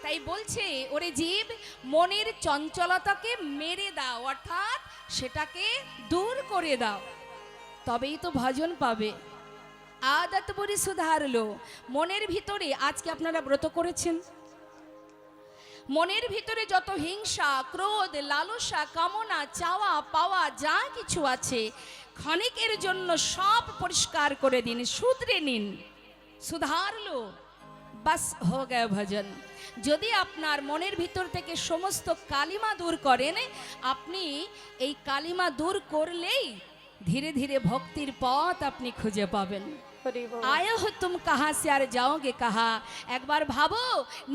তাই বলছে ওরে জীব মনের চঞ্চলতাকে মেরে দাও, অর্থাৎ সেটাকে দূর করে দাও, তবেই তো ভজন পাবে। আদত বুড়ি সুধারলো। মনের ভিতরে আজকে আপনারা ব্রত করেছেন, মনের ভিতরে যত হিংসা, ক্রোধ, লালসা, কামনা, চাওয়া পাওয়া যা কিছু আছে ক্ষণিকের জন্য সব পরিষ্কার করে দিন, শুধরে নিন। সুধারলো, বাস হো গয়া ভজন। যদি আপনার মনের ভিতর থেকে সমস্ত কালিমা দূর করেন, আপনি এই কালিমা দূর করলেই ধীরে ধীরে ভক্তির পথ আপনি খুঁজে পাবেন। আয়ে হো তুম কাহা সে আর যাওগে কাহা। একবার ভাবো,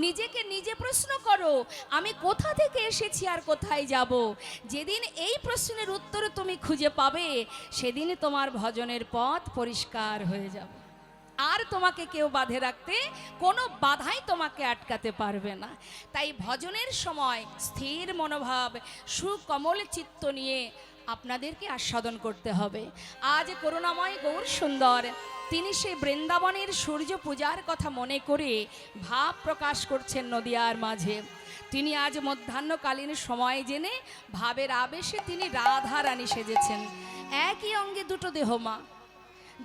নিজেকে নিজে প্রশ্ন করো, আমি কোথা থেকে এসেছি আর কোথায় যাব। যেদিন এই প্রশ্নের উত্তর তুমি খুঁজে পাবে, সেদিন তোমার ভজনের পথ পরিষ্কার হয়ে যাবে। আর তোমাকে কেউ বাঁধে রাখতে, কোনো বাধাই তোমাকে আটকাতে পারবে না। তাই ভজনের সময় স্থির মনোভাব, সুকমল চিত্ত নিয়ে আপনাদেরকে আস্বাদন করতে হবে। আজ করুণাময় গৌর সুন্দর তিনি সেই বৃন্দাবনের সূর্য পূজার কথা মনে করে ভাব প্রকাশ করছেন নদিয়ার মাঝে। তিনি আজ মধ্যাহ্নকালীন সময় জেনে ভাবের আবেশে তিনি রাধা রানী সেজেছেন। একই অঙ্গে দুটো দেহ মা।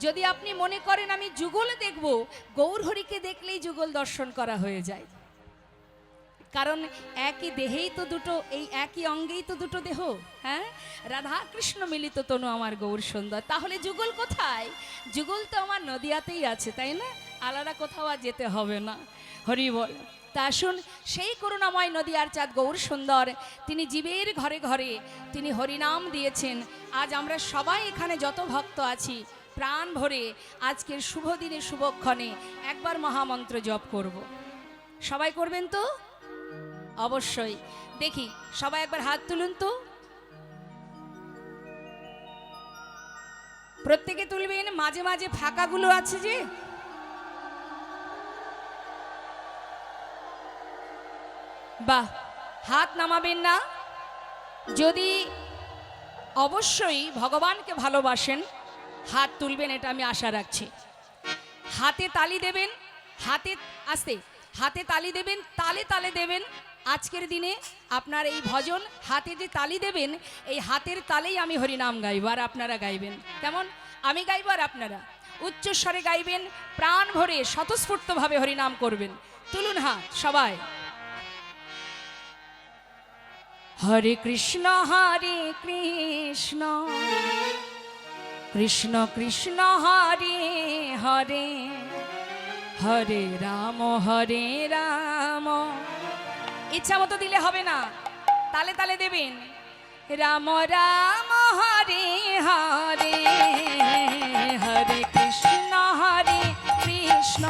যদি আপনি মনে করেন আমি যুগল দেখব, গৌরহরিকে দেখলেই যুগল দর্শন করা হয়ে যায়। কারণ একই দেহেই তো দুটো, এই একই অঙ্গেই তো দুটো দেহ। হ্যাঁ, রাধা কৃষ্ণ মিলিত তনু আমার গৌর সুন্দর। তাহলে যুগল কোথায়? যুগল তো আমার নদিয়াতেই আছে, তাই না? আলাদা কোথাও আর যেতে হবে না। হরি বল। তা আসুন, সেই করুণাময় নদিয়ার চাঁদ গৌর সুন্দর তিনি জীবের ঘরে ঘরে তিনি হরিনাম দিয়েছেন। আজ আমরা সবাই এখানে যত ভক্ত আছি প্রাণ ভরে আজকের শুভ দিনে শুভক্ষণে একবার মহামন্ত্র জপ করব। সবাই করবেন তো? অবশ্যই। দেখি সবাই একবার হাত তুলুন তো। প্রত্যেকে তুলবেন। মাঝে মাঝে ফাঁকাগুলো আছে যে, বাহ, হাত নামাবেন না। যদি অবশ্যই ভগবানকে ভালোবাসেন হাত তুলবেন, এটা আমি আশা রাখছি। হাতে তালি দেবেন, হাতে আস্তে হাতে তালি দেবেন, তালে তালে দেবেন। আজকের দিনে আপনার এই ভজন হাতে যে তালি দেবেন, এই হাতের তালেই আমি হরিনাম গাইব আর আপনারা গাইবেন। কেমন? আমি গাইব আর আপনারা উচ্চস্বরে গাইবেন, প্রাণ ভরে স্বতঃস্ফূর্তভাবে হরিনাম করবেন। তুলুন হাত সবাই। হরে কৃষ্ণ হরে কৃষ্ণ, কৃষ্ণ কৃষ্ণ হরে হরে, হরে রাম হরে রাম। ইচ্ছা মতো দিলে হবে না, তালে তালে দেবেন। রাম রাম হরে হরে, হরে কৃষ্ণ হরে কৃষ্ণ।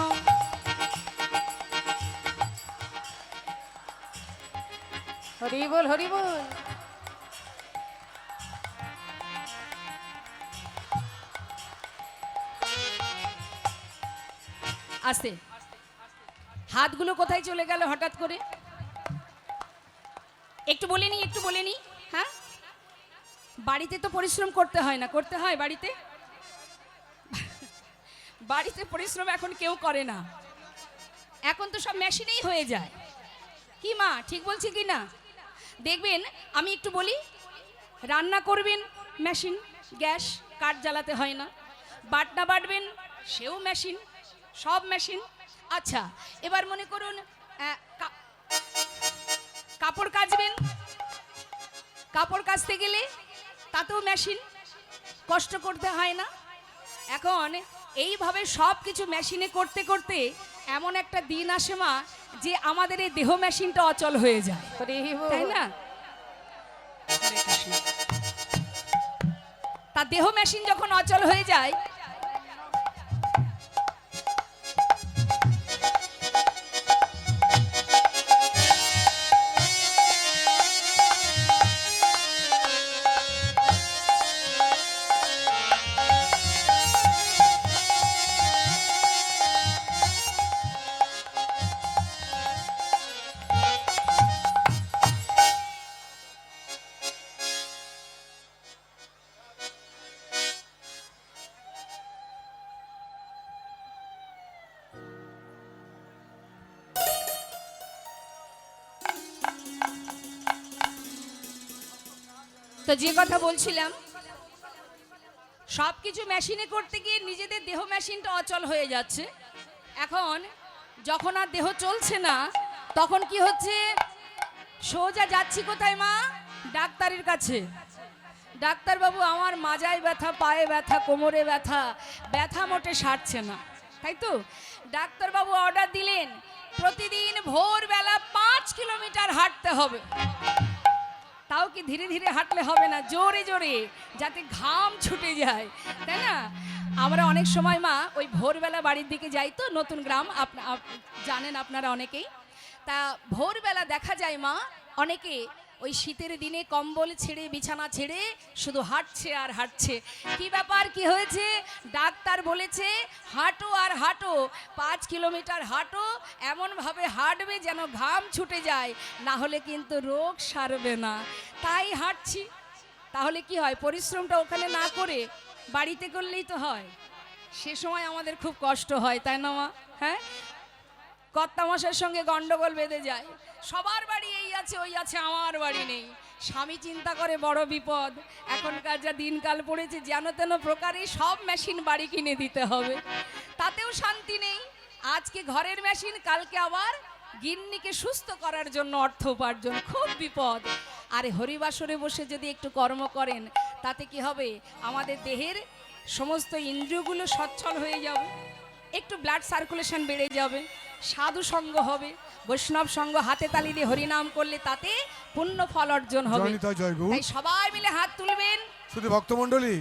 হরি বল, হরি বল। আস্তে। হাতগুলো কোথায় চলে গেল হঠাৎ করে? একটু বলে নি, একটু বলে নি। হ্যাঁ, বাড়িতে তো পরিশ্রম করতে হয় না? করতে হয় বাড়িতে। বাড়িতে পরিশ্রম এখন কেউ করে না, এখন তো সব মেশিনেই হয়ে যায়। কি মা, ঠিক বলছি কি না? দেখবেন, আমি একটু বলি, রান্না করবেন মেশিন, গ্যাস, কাঠ জ্বালাতে হয় না। বাটনা বাটবেন, সেও মেশিন, সব মেশিন। আচ্ছা, এবার মনে করুন কাপড় কাচবেন, কাপড় কাচতে গেলে তাতেও মেশিন, কষ্ট করতে হয় না। এখন এইভাবে সব কিছু মেশিনে করতে করতে এমন একটা দিন আসে মা, যে আমাদের এই দেহ মেশিনটা অচল হয়ে যায়, তাই না? তা দেহ মেশিন যখন অচল হয়ে যায়, তো যে কথা বলছিলাম, সব কিছু মেশিনে করতে গিয়ে নিজেদের দেহ মেশিনটা অচল হয়ে যাচ্ছে। এখন যখন আর দেহ চলছে না, তখন কি হচ্ছে, সোজা যাচ্ছি কোথায় মা? ডাক্তারের কাছে। ডাক্তারবাবু, আমার মাজায় ব্যথা, পায়ে ব্যথা, কোমরে ব্যথা, ব্যথা মোটে সারছে না, তাই তো? ডাক্তারবাবু অর্ডার দিলেন প্রতিদিন ভোরবেলা 5 কিলোমিটার হাঁটতে হবে। তাও কি ধীরে ধীরে হাঁটলে হবে না, জোরে জোরে, যাতে ঘাম ছুটে যায়, তাই না? আমরা অনেক সময় মা ওই ভোরবেলা বাড়ির দিকে যাই, তো নতুন গ্রাম জানেন আপনারা অনেকেই। তা ভোরবেলা দেখা যায় মা অনেকে ওই শীতের দিনে কম্বল ছেড়ে, বিছানা ছেড়ে শুধু হাঁটছে আর হাঁটছে। কি ব্যাপার, কি হয়েছে? ডাক্তার বলেছে হাঁটো আর হাঁটো, 5 কিলোমিটার হাঁটো, এমনভাবে হাঁটবে যেন ঘাম ছুটে যায়, না হলে কিন্তু রোগ সারবে না। তাই হাঁটছি। তাহলে কি হয়, পরিশ্রমটা ওখানে না করে বাড়িতে করলেই তো হয়। সে সময় আমাদের খুব কষ্ট হয়, তাই না মা? হ্যাঁ, কর্তামশাইয়ের সঙ্গে গন্ডগোল বেঁধে যায়, সবার বাড়ি এই আছে ওই আছে, আমার বাড়ি নেই। স্বামী চিন্তা করে বড় বিপদ, এখনকার যা দিনকাল পড়েছে, যেন তেন প্রকারে সব মেশিন বাড়ি কিনে দিতে হবে, তাতেও শান্তি নেই। আজকে ঘরের মেশিন, কালকে আবার গিন্নিকে সুস্থ করার জন্য অর্থ উপার্জন, খুব বিপদ। আরে হরিবাসরে বসে যদি একটু কর্ম করেন, তাতে কি হবে, আমাদের দেহের সমস্ত ইন্দ্রিয়গুলো সচ্ছল হয়ে যাবে, একটু ব্লাড সার্কুলেশন বেড়ে যাবে, সাধু সঙ্গ হবে, বৈষ্ণব সঙ্গ, হাতে তালি দিয়ে হরিনাম করলে তাতে পুণ্য ফল অর্জন হবে। তাই সবাই মিলে হাত তুলবেন। শুধু ভক্তমণ্ডলী,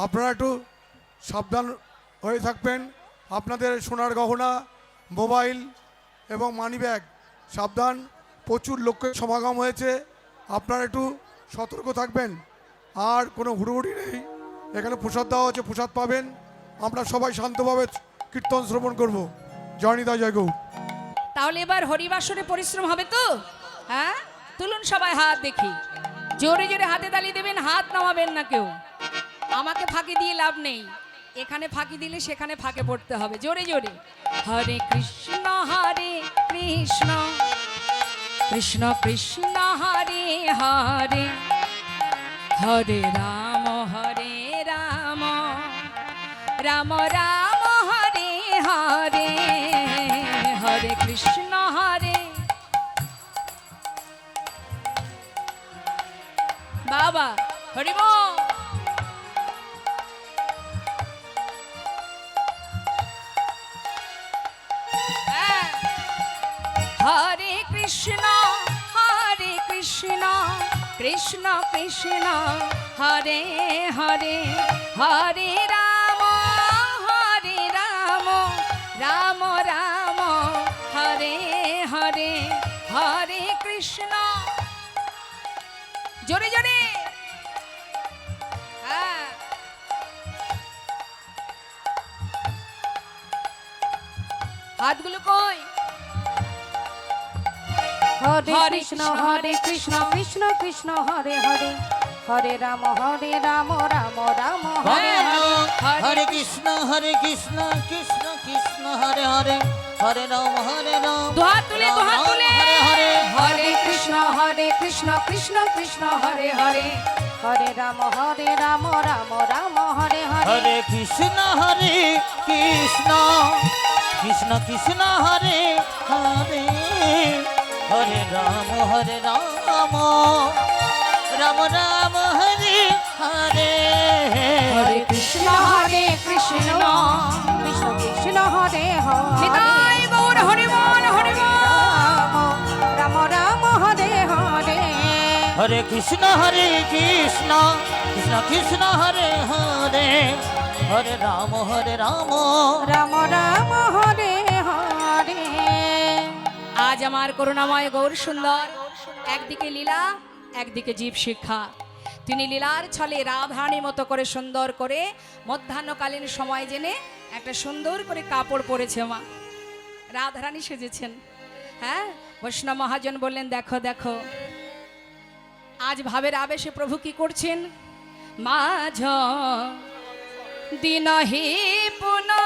আপনারা একটু সাবধান হয়ে থাকবেন। আপনাদের সোনার গহনা, মোবাইল এবং মানি ব্যাগ সাবধান, প্রচুর লোকের সমাগম হয়েছে, আপনারা একটু সতর্ক থাকবেন। আর কোনো হুড়োহুড়ি নেই, এখানে প্রসাদ দেওয়া হচ্ছে, প্রসাদ পাবেন। আমরা সবাই শান্তভাবে কীর্তন শ্রবণ করব। জয় নিতাই, জয় গৌ। তাহলে এবার হরিবাসরে পরিশ্রম হবে তো? হ্যাঁ, তুলুন সবাই হাত দেখি, জোরে জোরে হাতে তালি দেবেন, হাত নামাবেন না কেউ। আমাকে ফাঁকি দিয়ে লাভ নেই, এখানে ফাঁকি দিলে সেখানে ফাঁকে পড়তে হবে, জোরে জোরে। হরে কৃষ্ণ কৃষ্ণ কৃষ্ণ হরে হরে, হরে রাম রাম রাম হরে হরে, হরে কৃষ্ণ হরে। বাবা হরি বল। হরে কৃষ্ণ কৃষ্ণ কৃষ্ণ হরে হরে, হরে রাম রাম রাম হরে হরে, হরে কৃষ্ণ। জোরে জোরে, হ্যাঁ। হাতগুলো কই? হরে কৃষ্ণ কৃষ্ণ কৃষ্ণ হরে হরে, হরে রাম রাম রাম হরে হরে, হরে কৃষ্ণ কৃষ্ণ কৃষ্ণ হরে হরে, হরে রাম দুহাত তুলে হরে হরে, হরে কৃষ্ণ কৃষ্ণ কৃষ্ণ হরে হরে, হরে রাম রাম রাম হরে হরে, হরে কৃষ্ণ কৃষ্ণ কৃষ্ণ হরে হরে, হরে রাম রাম রাম হরে হরে, হরে কৃষ্ণ কৃষ্ণ কৃষ্ণ হরে হরে, নিতাই গৌর হরি বল হরি বল। রাম রাম হরে হরে, হরে কৃষ্ণ কৃষ্ণ কৃষ্ণ হরে হরে, হরে রাম রাম রাম হরে হরে। আজ আমার করুণাময় গৌর সুন্দর, একদিকে লীলা, একদিকে জীব শিক্ষা। তিনি লীলার ছলে রাধারানীর মতো করে সুন্দর করে মধ্যাহ্নকালীন সময় জেনে একটা সুন্দর করে কাপড় পরেছে মা, রাধারানী সেজেছেন। হ্যাঁ, বৈষ্ণব মহাজন বললেন, দেখো দেখো আজ ভাবের আবেশে প্রভু কি করছেন। মাঝ দিন হে পুনা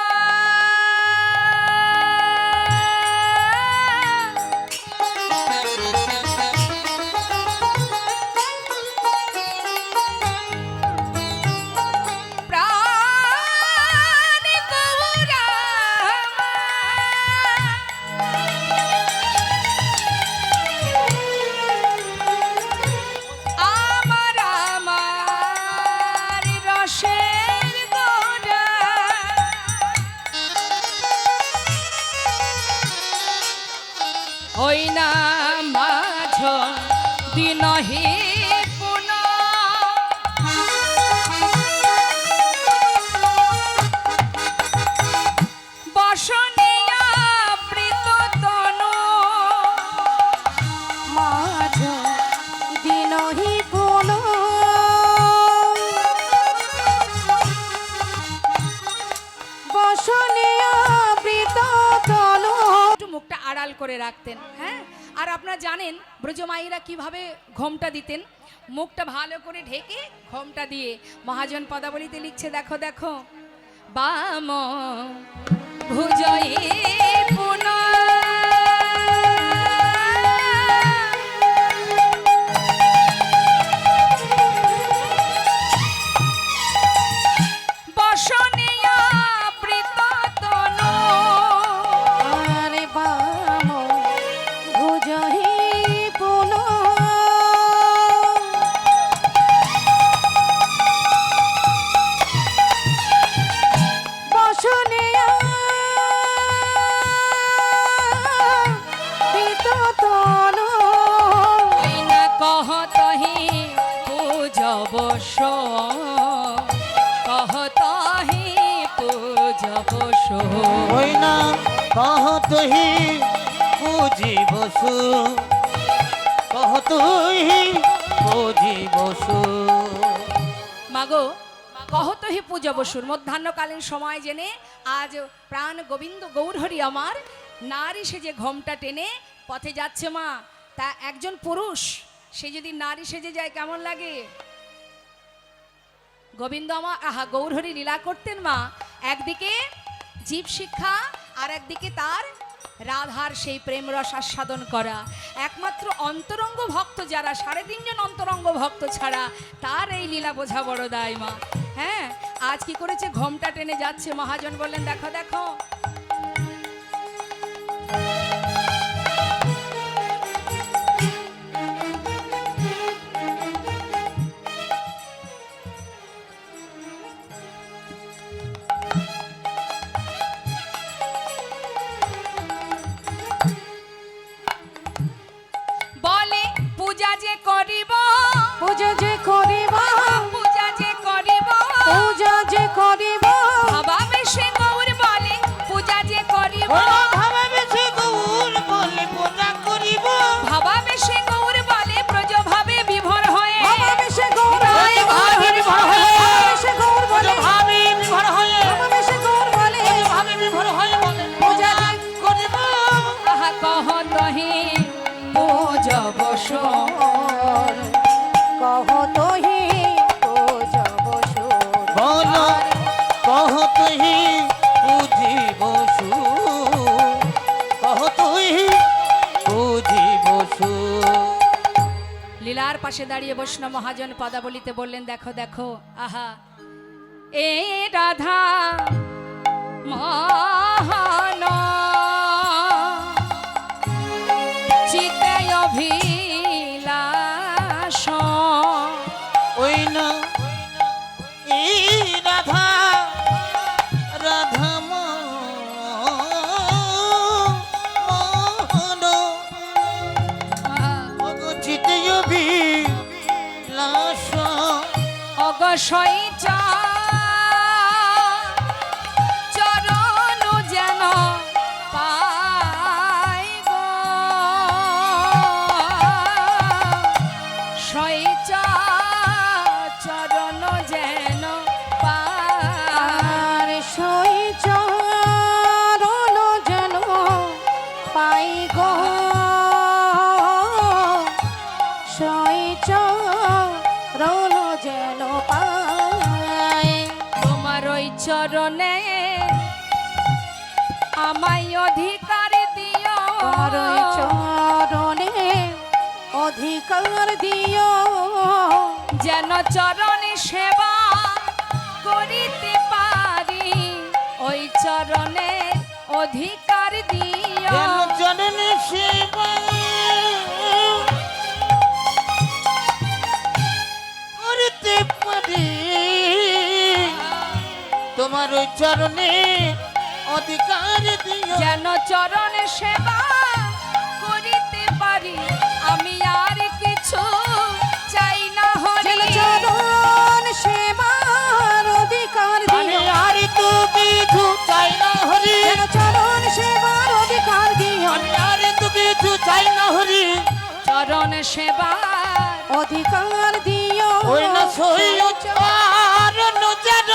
ওই না মাঝ দিনহি পুন বসনিয়া প্রীত তনু মাঝ দিনহি পুন বসনিয়া বৃত তনু। একটু মুখটা আড়াল করে রাখতেন। হ্যাঁ, আর আপনারা জানেন ব্রজমাইরা কিভাবে ঘোমটা দিতেন, মুখটা ভালো করে ঢেকে ঘোমটা দিয়ে। মহাজন পদাবলীতে লিখছে, দেখো দেখো, বাম ভুজয়ে পুন বসনিয়া প্রীত তনু আরে বাম ভুজহি পুন বসনিয়া বৃত তনু। ওই না কহতহি পূজবশ কহতহি পূজবশ ওই না কহতহি পুজি বসু কহতহি পুজি বসু। মাগো কহতহি পূজবসুর মধ্যাহ্নকালীন সময় জেনে আজ প্রাণ গোবিন্দ গৌরহরি আমার নারী সেজে ঘোমটা টেনে পথে যাচ্ছে মা। তা একজন পুরুষ সে যদি নারী সেজে যায় কেমন লাগে? গোবিন্দ আমার গৌরহরি লীলা করতেন মা, একদিকে জীব শিক্ষা আর একদিকে তার রাধার সেই প্রেম রস আস্বাদন করা। একমাত্র অন্তরঙ্গ ভক্ত যারা, 3.5 জন অন্তরঙ্গ ভক্ত ছাড়া তার এই লীলা বোঝা বড় দায় মা। হ্যাঁ, আজ কি করেছে, ঘোমটা টেনে যাচ্ছে। মহাজন বললেন, দেখো দেখো, বলে পূজা যে করিব, পূজা যে করিব, পূজা যে করিব, পূজা যে করিব, বাবা বেশে গৌর বলে পূজা যে করিব, ভাবা বেশি গৌর বলে পূজা করিব। বাবা বেশে গৌর বলে ব্রজ ভাবে বিভোর হয়ে বাবা বেশে গৌর বলে, ভাবে বিভোর হয়ে, বাবা বেশে গৌর বলে, ভাবে বিভোর হয়ে, বাবা বেশে গৌর বলে, ভাবে বিভোর হয়ে বলে পূজা পূজা করিব। আহা কহতহি পূজবশ কহতহি পূজবসুর। বলো কহতহি পুজি বসু কহতহি পুজি বসু। লীলার পাশে দাঁড়িয়ে বৈষ্ণব মহাজন পদাবলীতে বললেন, দেখো দেখো, আহা এ রাধা মহান চিতে অভিলাষ ওই না এই রাধা রাধা মোহন অগচিত অভিলাষ। অগশয় চরণ যেন পাই গো, শৈচ চরণ যেন পাই। আর সই চরণ যেন পাই গো, সই চরণ যেন পাই। তোমার ওই চরণে আমায় অধিকার দিও, তোমার ওই চরণে অধিকার দিও, যেন চরণে সেবা করিতে পারি। ওই চরণে অধিকার দিও, যেন জননী সেবা করতে পারি। তোমার ওই চরণে অধিকার দিও, যেন চরণে সেবা করি চরণ সেবার অধিকার দিও ওই না সই চরণ যেন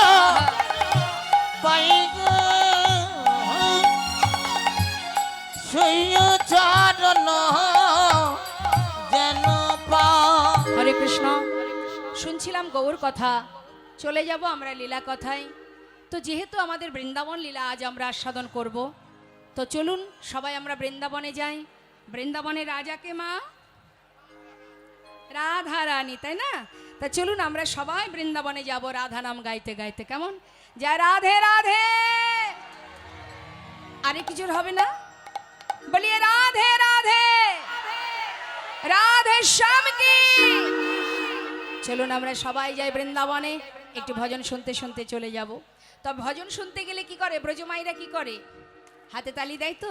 পাই গো সই চরণ যেন পাই। হরে কৃষ্ণ। শুনছিলাম গৌর কথা, চলে যাব আমরা লীলা কথায়। তো যেহেতু আমাদের বৃন্দাবন লীলা আজ আমরা আস্বাদন করব, তো চলুন সবাই আমরা বৃন্দাবনে যাই। বৃন্দাবনের রাজাকে মা রাধা রানী, তাই না? তা চলুন আমরা সবাই বৃন্দাবনে যাব রাধা নাম গাইতে গাইতে। কেমন? জয় রাধে রাধে। আরে কিছুর হবে না? বলিয়ে রাধে রাধে, রাধে শ্যাম কি। চলুন আমরা সবাই যাই বৃন্দাবনে, একটু ভজন শুনতে শুনতে চলে যাব। তবে ভজন শুনতে গেলে কি করে ব্রজমাইরা, কি করে? হাতে তালি দেয় তো।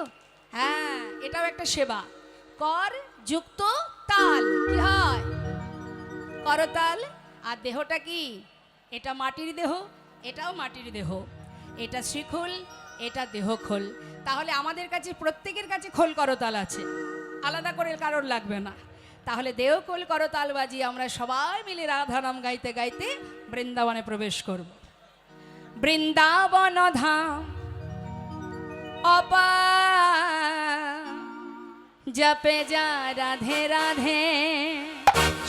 হ্যাঁ, এটাও একটা সেবা। কর যুক্ত তাল কি হয়? করতাল। আর দেহটা কি? এটা মাটির দেহ, এটাও মাটির দেহ। এটা শ্রীখোল, এটা দেহখোল। তাহলে আমাদের কাছে প্রত্যেকের কাছে খোল করতাল আছে, আলাদা করে কারোর লাগবে না। তাহলে দেহখোল করতাল বাজিয়ে আমরা সবাই মিলে রাধা নাম গাইতে গাইতে বৃন্দাবনে প্রবেশ করব। বৃন্দাবন ধাম অপা জপে যা রাধে রাধে।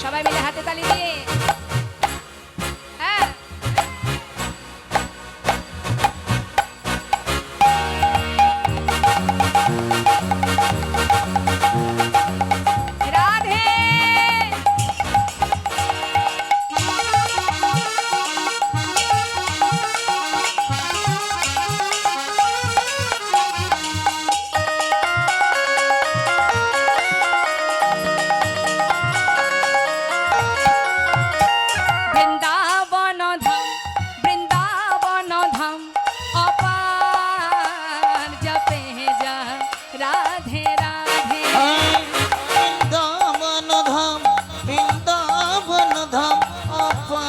সবাই মিলে হাতে তালি দিয়ে হ্যাঁ। রাধে বৃন্দাবন ধাম, বৃন্দাবন ধাম অপার জপে যা রাধে রাধে। বৃন্দাবন ধাম, বৃন্দাবন ধাম আপা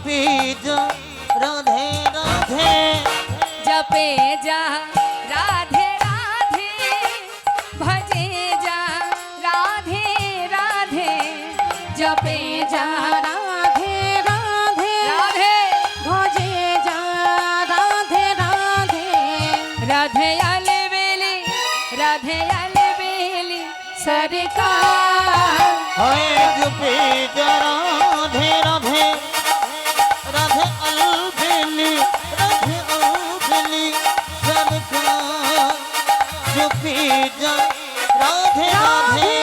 বীজ রাধে রাধে জপে যা রাধে রাধে, ভজে যা রাধে রাধে, জপে যা রাধে রাধে রাধে ভজে যা রাধে রাধে রাধে আলে বেলি, রাধে আলে বেলি সরকার। হয় বীজ রাধে রাধে রাধে অলবেলি রাধে অলবেলি সরকার বীজ রাধে রাধে।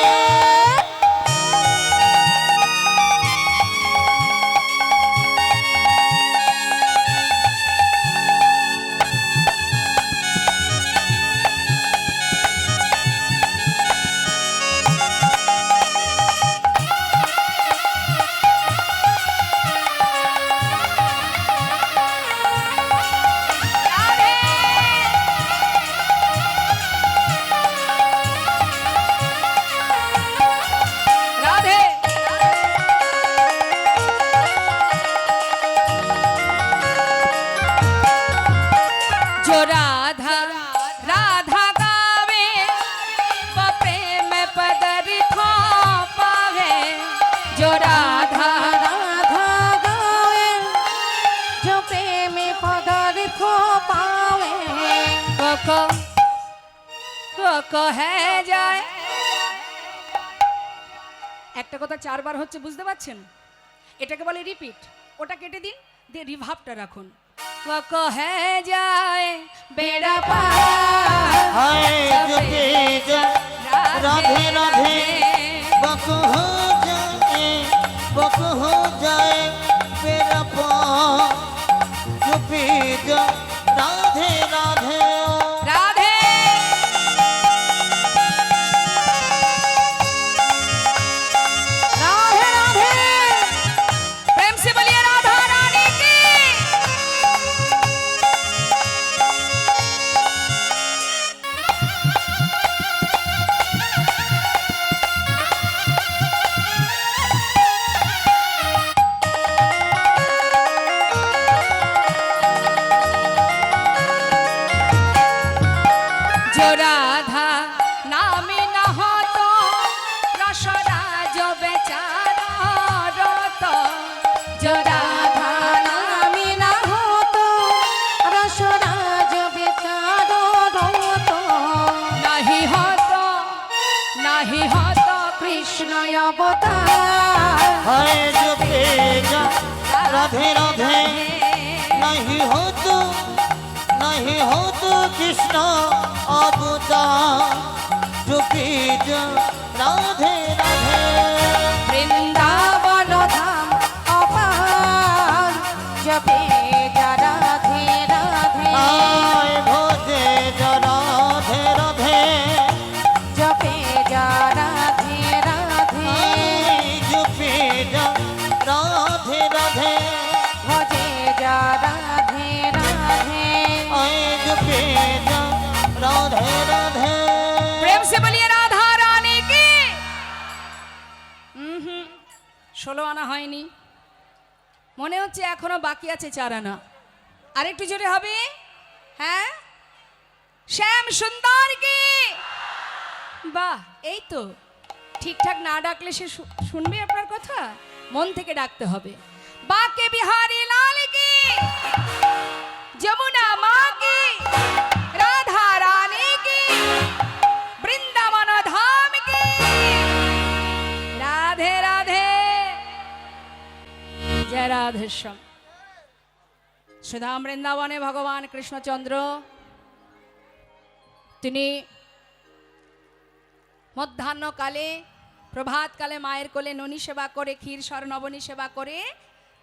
রাধে जो राधा राधा गावे, वो प्रेम पदर खो पावे। जो राधा রাধা গায়ে जो प्रेम पदार्थ पावे वो को है যায়। একটা কথা চারবার হচ্ছে, বুঝতে পারছেন? এটাকে বলে রিপিট। ওটা কেটে দিন, দিয়ে রিভাবটা রাখুন। वो को है যায় বেড়া পার হয় বীজ রাধে রাধে বক हो जाए बक हो जाए मेरा पाँव बीज राधे राधे राधे राधे राधे प्रेम से बोलिए राधा रानी की। जो राधा नाम न हो तो নাহি হত কৃষ্ণ অবতার হয় জপে যা রাধে রাধে नहीं हो तो कृष्ण अवतार जपे जा राधे राधे বৃন্দাবন ধাম অপার জপে যা রাধে রাধে आय भोजे जा राधे राधे জপে যা রাধে রাধে आय जपे जा राधे राधे ভজে যা রাধে রাধে आय जपे जा राधे राधे प्रेम से बोलिए राधा रानी की 16 আনা হয়নি, মনে হচ্ছে এখনো বাকি আছে 4 আনা। আরেকটু জোরে হবে, হ্যাঁ? শ্যাম সুন্দর কি, বাহ, এই তো ঠিকঠাক না ডাকলে সে শুনবে আপনার কথা, মন থেকে ডাকতে হবে। বাকে বিহারী লাল কি, যমুনা মা কি, রাধা রানী কি, বৃন্দাবন ধাম কি, রাধে রাধে, জয় রাধেশ্যাম। সুধাম বৃন্দাবনে ভগবান কৃষ্ণচন্দ্র তিনি মধ্যাহ্নকালে প্রভাতকালে মায়ের কোলে ননী সেবা করে ক্ষীর সর নবনী সেবা করে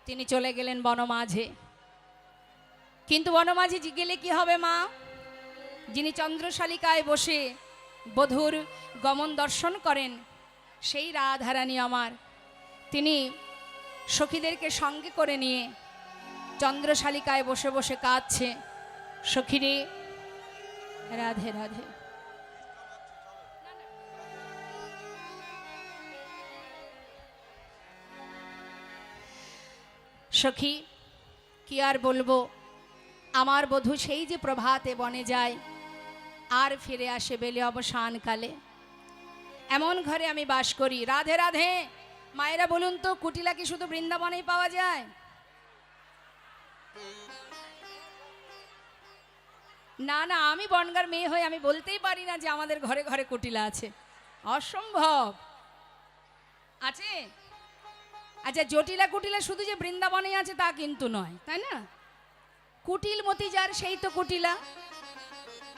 তিনি চলে গেলেন বনমাঝে। কিন্তু বনমাঝে গেলে কি হবে মা? যিনি চন্দ্রশালিকায় বসে বধূর গমন দর্শন করেন সেই রাধারানী আমার, তিনি সখীদেরকে সঙ্গে করে নিয়ে চন্দ্রশালিকায় বসে বসে কাঁদছে, সখীরে রাধে রাধে। সখী কি আর বলবো, আমার বধূ সেই যে প্রভাতে বনে যায় আর ফিরে আসে বেলে অবসানকালে, এমন ঘরে আমি বাস করি। রাধে রাধে। মায়েরা বলুন তো, কুটিলা কি শুধু বৃন্দাবনেই পাওয়া যায়? না না, আমি বনগার মেয়ে হয়ে আমি বলতেই পারি না যে আমাদের ঘরে ঘরে কুটিলা আছে, অসম্ভব। আছে? আচ্ছা, জটিলা কুটিলা শুধু যে বৃন্দাবনে আছে তা কিন্তু নয়, তাই না? কুটিল মতি যার সেই তো কুটিলা,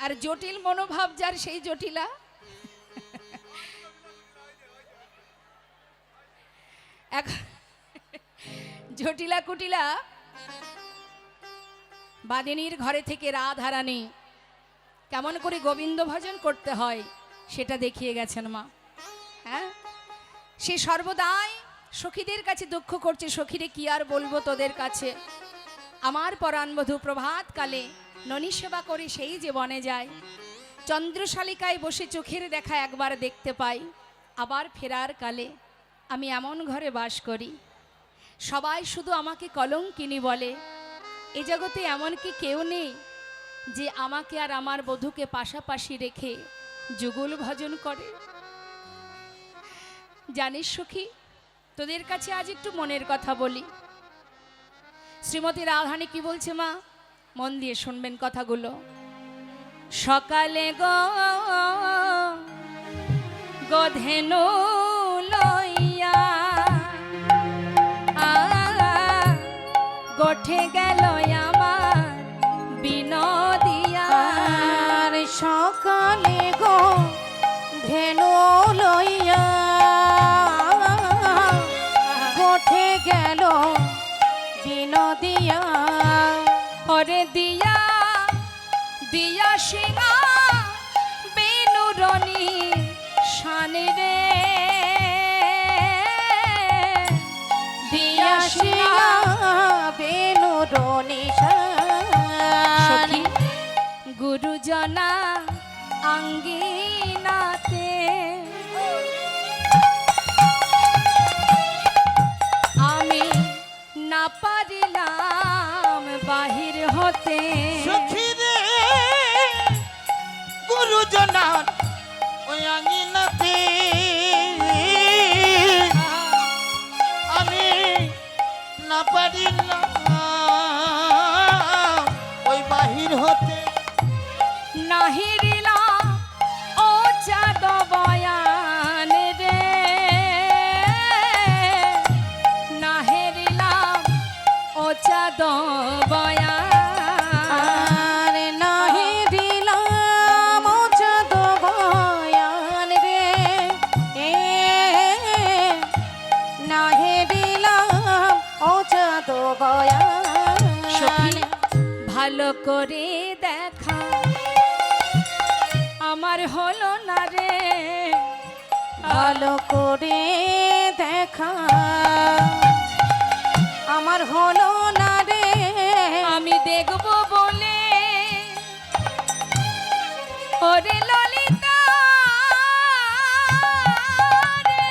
আর জটিল মনোভাব যার সেই জটিলা। জটিলা কুটিলা বাদিনীর ঘরে থেকে রাধারানী কেমন করে গোবিন্দ ভজন করতে হয় সেটা দেখিয়ে গেছেন মা। হ্যাঁ, সে সর্বদাই সখীদের কাছে দুঃখ করছে, সখীরে কি আর বলবো তোদের কাছে, আমার পরাণবধূ প্রভাতকালে ননী সেবা করে সেই যে বনে যায়, চন্দ্রশালিকায় বসে চোখের দেখা একবার দেখতে পাই, আবার ফেরার কালে আমি এমন ঘরে বাস করি, সবাই শুধু আমাকে কলঙ্কিনী বলে। এ জগতে এমন কি কেউ নেই যে আমাকে আর আমার বধূকে পাশাপাশি রেখে যুগল ভজন করে? জানিস সখী, তোদের কাছে আজ একটু মনের কথা বলি। শ্রীমতী রাধারানী কি বলছে মা, মন দিয়ে শুনবেন কথাগুলো। সকালে গধেনু লইয়া গোঠে গেল আমার বিনোদিয়া। সকালে গো ধেনু লইয়া গোঠে গেল বিনোদিয়া। ওরে দিয়া দিয়া সিংহা বেনুরনি শানে রে, দিয়া সিংহা বেনুরনি সখী গুরুজনা আঙ্গিনাতে আমি না পারিলাম বাহির হতে। সখী রে গুরুজনার ওই আঙিনাতে আমি না পারিলাম ওই বাহির হতে। নাহিরিলা ও চাঁদ বয়া ভালো করে দেখা আমার হলো না রে, ভালো করে দেখা আমার হলো না রে, আমি দেখব বলে ওরে ললিতা রে।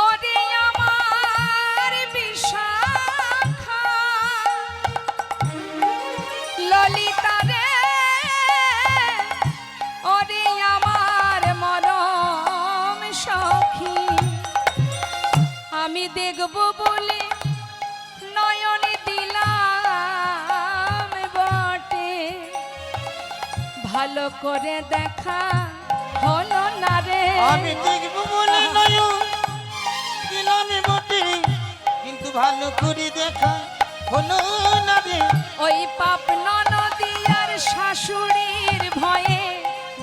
ওরে আমার বিশাখা ললিতা রে, ওরে আমার মরম সখী, আমি দেখব বলে নয়ন দিলাম বটে, ভালো করে দেখা হলো না রে। আমি দেখব বলে নয়ন দিলাম বটে, কিন্তু ভালো করে দেখা হলো না রে। ওই পাপ ননদিয়ার শাশুড়ির ভয়ে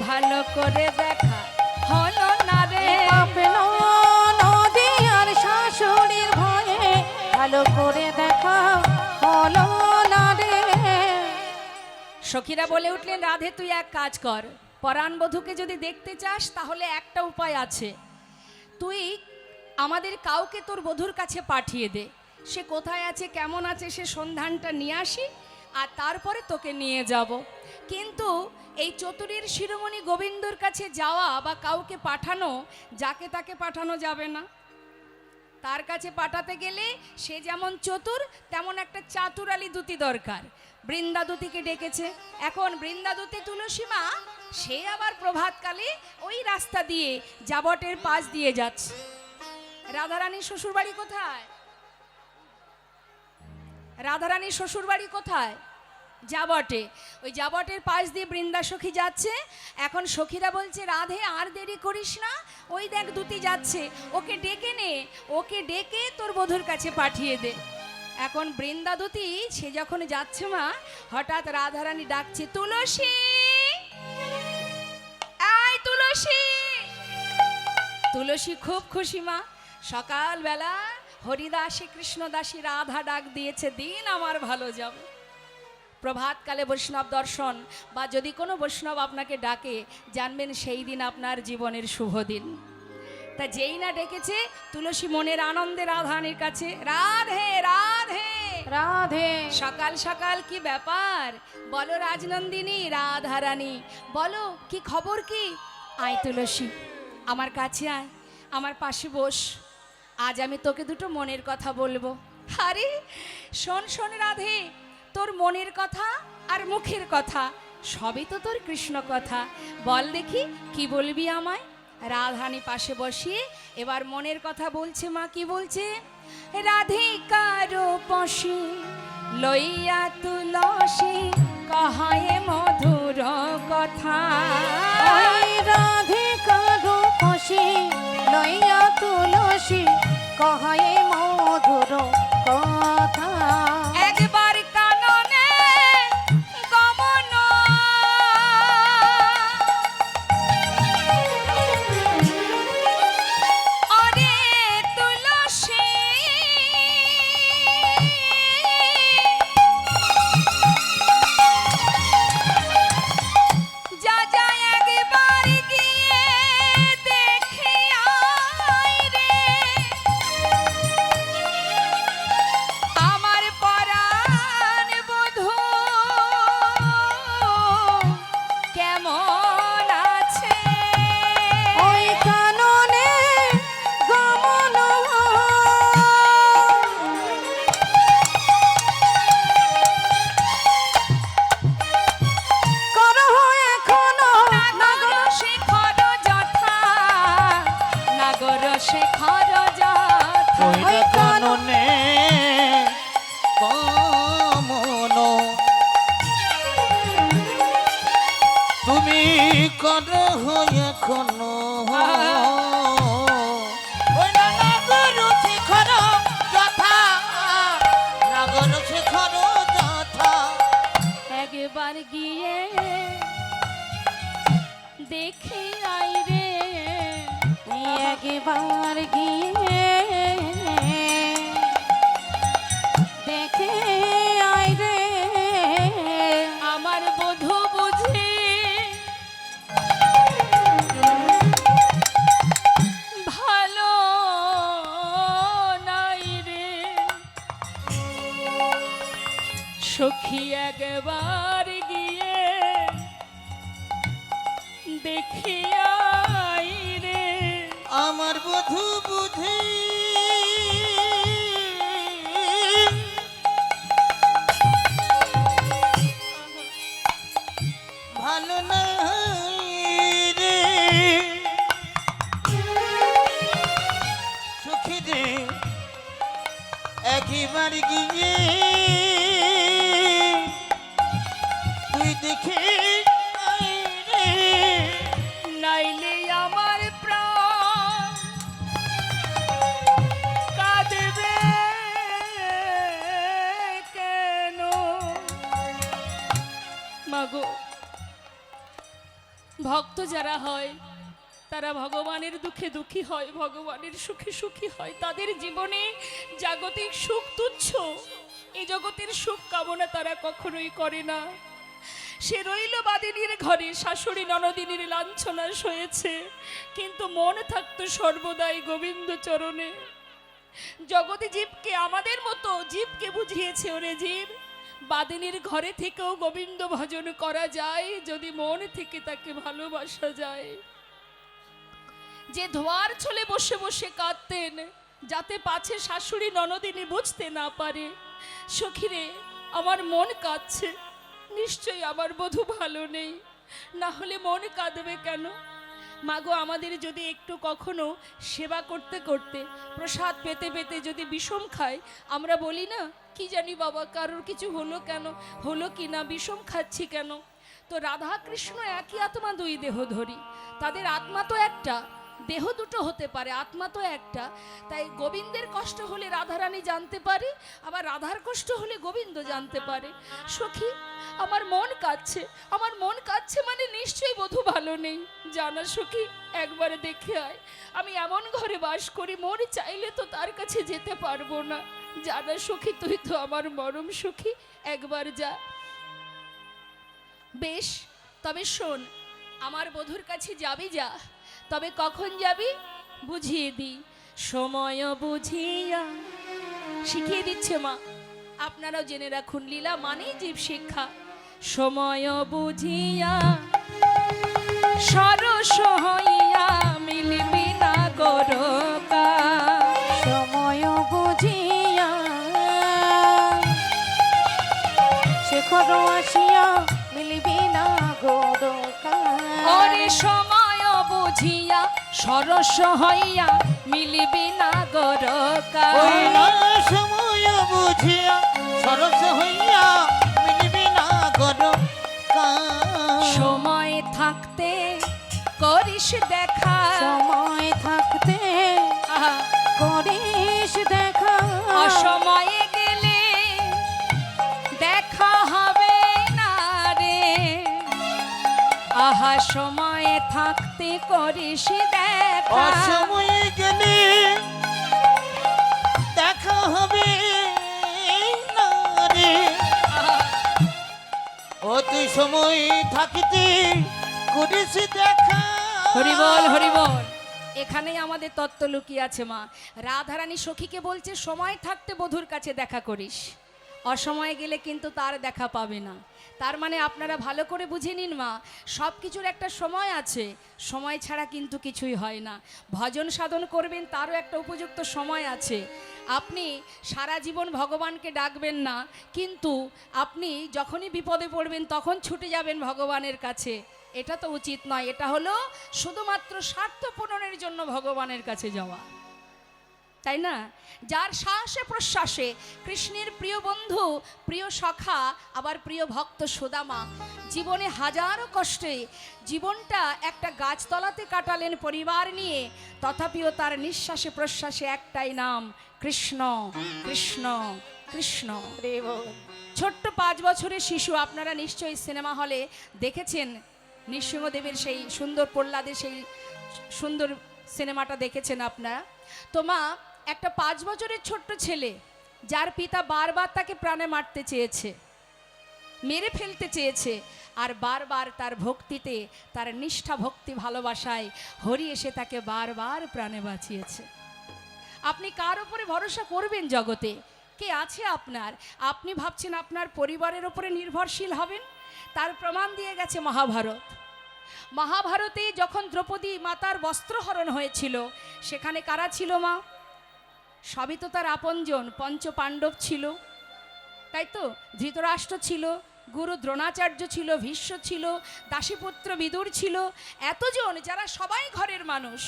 ভালো করে দেখা হলো না রে। আপনো নদী আর শাশুড়ির ভয়ে ভালো করে দেখা হলো না রে। সখীরা বলে উঠলেন, রাধে তুই এক কাজ কর, পরাণ বধূকে যদি দেখতে চাস তাহলে একটা উপায় আছে, তুই আমাদের কাউকে তোর বধূর কাছে পাঠিয়ে দে, সে কোথায় আছে কেমন আছে সে সন্ধানটা নিয়ে আসি, আর তারপরে তোকে নিয়ে যাব। কিন্তু এই চতুরীর শিরোমণি গোবিন্দর কাছে যাওয়া বা কাউকে পাঠানো, যাকে তাকে পাঠানো যাবে না। তার কাছে পাঠাতে গেলে সে যেমন চতুর তেমন একটা চাতুরালি দূতি দরকার। বৃন্দাদূতিকে ডেকেছে, এখন বৃন্দাদূতি তুলসী মা সে আবার প্রভাতকালে ওই রাস্তা দিয়ে জাবটের পাশ দিয়ে যাচ্ছে। রাধারানীর শ্বশুরবাড়ি কোথায়? রাধারানীর শ্বশুরবাড়ি কোথায়? জাবটে। ওই জাবটের পাশ দিয়ে বৃন্দা সখী যাচ্ছে। এখন সখীরা বলছে, রাধে আর দেরি করিস না, ওই দেখ দূতি যাচ্ছে, ওকে ডেকে নে, ওকে ডেকে তোর বধূর কাছে পাঠিয়ে দে। এখন বৃন্দাদূতি সে যখন যাচ্ছে মা, হঠাৎ রাধারানী ডাকছে, তুলসী, আয় তুলসী। তুলসী খুব খুশি মা, সকালবেলা হরিদাসী কৃষ্ণদাসী রাধা ডাক দিয়েছে, দিন আমার ভালো যাবে। প্রভাতকালে বৈষ্ণব দর্শন বা যদি কোনো বৈষ্ণব আপনাকে ডাকে, জানবেন সেই দিন আপনার জীবনের শুভ দিন। তা যেই না ডেকেছে, তুলসী মনের আনন্দে রাধারানীর কাছে, রাধে রাধে রাধে। সকাল সকাল কি ব্যাপার বলো রাজনন্দিনী, রাধারানী বলো কি খবর কি? আয় তুলসী, আমার কাছে আয়, আমার পাশে বস, আজ আমি তোকে দুটো মনের কথা বলবো। আরে শোন শোন রাধে, তোর মনের কথা আর মুখের কথা সবই তো তোর কৃষ্ণ কথা, বল দেখি কি বলবি আমায়। রাধারানী পাশে বসিয়ে এবার মনের কথা বলছে। মা কি বলছে? রাধিকার পশি লইয়া তুলসী কহায়ে মধুর কথা। ওই রাধিকার পশি লইয়া তুলসী কহায়ে মধুর কথা। একবার কাননে গমন অরে তুলসী, যা যা একবার গিয়ে দেখে আয় রে, আমার পরাণ বধূ কেমন আছে। ওই কাননে গমন করো এখনো নাগর শেখর যথা, নাগর শেখর যথা। ওই কাননে কমন তুমি করো এখনো। ওই নাগর শিখর যথা, নাগর শিখর যথা। একবার গিয়ে দেখে আই রে, একবার গিয়ে দেখিয়াই রে আমার বধূ বুঝি ভালো না রে সুখী রে একবার গিয়ে তুই দেখে আয় রে নাইলে আমার প্রাণ কাঁদবে কেন মাগো ভক্ত যারা হয় তারা ভগবানের দুঃখে দুঃখী হয়, ভগবানের সুখে সুখী হয়। তাদের জীবনে জাগতিক সুখ তুচ্ছ, এই জগতের সুখ কামনা তারা কখনোই করে না। সে রইল বাদিনীর ঘরে, শাশুড়ি ননদিনীর লাঞ্ছনা সয়েছে, কিন্তু মন থাকতো সর্বদাই গোবিন্দ চরণে। জগতে জীবকে আমাদের মতো জীবকে বুঝিয়েছে, ওরে জীব, বাদিনীর ঘরে থেকেও গোবিন্দ ভজন করা যায় যদি মন থেকে তাকে ভালোবাসা যায়। যে ধোয়ার ছলে বসে বসে কাঁদতেন যাতে পাছে শাশুড়ি ননদিনী বুঝতে না পারে, সখীরে আমার মন কাঁদছে, নিশ্চয়ই আমার বধূ ভালো নেই, না হলে মন কাঁদবে কেন? মাগো আমাদের যদি একটু কখনো সেবা করতে করতে প্রসাদ পেতে পেতে যদি বিষম খায়, আমরা বলি না কি জানি বাবা কারোর কিছু হলো কেন, হলো কি না, বিষম খাচ্ছি কেন? তো রাধা কৃষ্ণ একই আত্মা, দুই দেহ ধরি, তাদের আত্মা তো একটা, দেহ দুটো হতে পারে, আত্মা তো একটা। তাই গোবিন্দের কষ্ট হলে রাধারানী জানতে পারে, আবার রাধার কষ্ট হলে গোবিন্দ জানতে পারে। সখী আমার মন কাঁদছে, আমার মন কাঁদছে মানে নিশ্চয়ই বধূ ভালো নেই। জানা সখী একবারে দেখে আয়, আমি এমন ঘরে বাস করি মন চাইলে তো তার কাছে যেতে পারবো না। জানা সখী তুই তো আমার মরম সখী, একবার যা। বেশ, তবে শোন, আমার বধূর কাছে যাবি যা, তবে কখন যাবি বুঝিয়ে দিই, সময় বুঝিয়া। শিখিয়ে দিচ্ছে মা, আপনারাও জেনে রাখুন, লীলা মানেই জীব শিক্ষা। সময় বুঝিয়া সরস হইয়া মিলবি না গরকা, সময় বুঝিয়া শেখর আসিয়া মিলবি না গোরকা। ওরে সময় বুঝিয়া সরস হইয়া মিলবি না গরকা। ওই না সময় বুঝিয়া সরস হইয়া মিলবি না গরকা। সময় থাকতে করিস দেখা, সময় থাকতে আহা, করিস দেখা, অসময়ে গেলে দেখা হবে না রে। আহা সময়ে থাকতে করিস দেখা, অসময়ে গেলে দেখা হবে না রে। ও তুই সময় থাকিতে করিস দেখা। হরি বল হরি বল। এখানেই আমাদের তত্ত্ব লুকিয়ে আছে মা। রাধারানী সখীকে বলছে সময় থাকতে বধূর কাছে দেখা করিস, অসময়ে গেলে কিন্তু তার দেখা পাবে না। তার মানে আপনারা ভালো করে বুঝে নিন মা, সব কিছুর একটা সময় আছে, সময় ছাড়া কিন্তু কিছুই হয় না। ভজন সাধন করবেন তারও একটা উপযুক্ত সময় আছে। আপনি সারা জীবন ভগবানকে ডাকবেন না, কিন্তু আপনি যখনই বিপদে পড়বেন তখন ছুটে যাবেন ভগবানের কাছে, এটা তো উচিত নয়। এটা হলো শুধুমাত্র স্বার্থ পূরণের জন্য ভগবানের কাছে যাওয়া, তাই না? যার শ্বাসে প্রশ্বাসে কৃষ্ণের প্রিয় বন্ধু, প্রিয় সখা, আবার প্রিয় ভক্ত সুদামা জীবনে হাজারো কষ্টে জীবনটা একটা গাছতলাতে কাটালেন পরিবার নিয়ে, তথাপিও তার নিঃশ্বাসে প্রশ্বাসে একটাই নাম, কৃষ্ণ কৃষ্ণ কৃষ্ণ। ছোট্ট 5 বছরের শিশু, আপনারা নিশ্চয়ই সিনেমা হলে দেখেছেন নৃসিংহদেবের সেই সুন্দর প্রহ্লাদের সেই সুন্দর সিনেমাটা দেখেছেন আপনারা। তো মা, একটা 5 বছরের ছোট্ট ছেলে যার পিতা বারবার তাকে প্রাণে মারতে চেয়েছে, মেরে ফেলতে চেয়েছে, আর বারবার তার ভক্তিতে, তার নিষ্ঠা ভক্তি ভালোবাসায় হরি এসে তাকে বারবার প্রাণে বাঁচিয়েছে। আপনি কার উপরে ভরসা করবেন জগতে? কে আছে আপনার? আপনি ভাবছেন আপনার পরিবারের উপরে নির্ভরশীল হবেন? তার প্রমাণ দিয়ে গেছে মহাভারত। মহাভারতে যখন দ্রৌপদী মাতার বস্ত্রহরণ হয়েছিল, সেখানে কারা ছিল মা? সবই তো তার আপনজন, পঞ্চ পাণ্ডব ছিল, তাই তো? ধৃতরাষ্ট্র ছিল, গুরু দ্রোণাচার্য ছিল, ভীষ্ম ছিল, দাসীপুত্র বিদুর ছিল, এতজন যারা সবাই ঘরের মানুষ,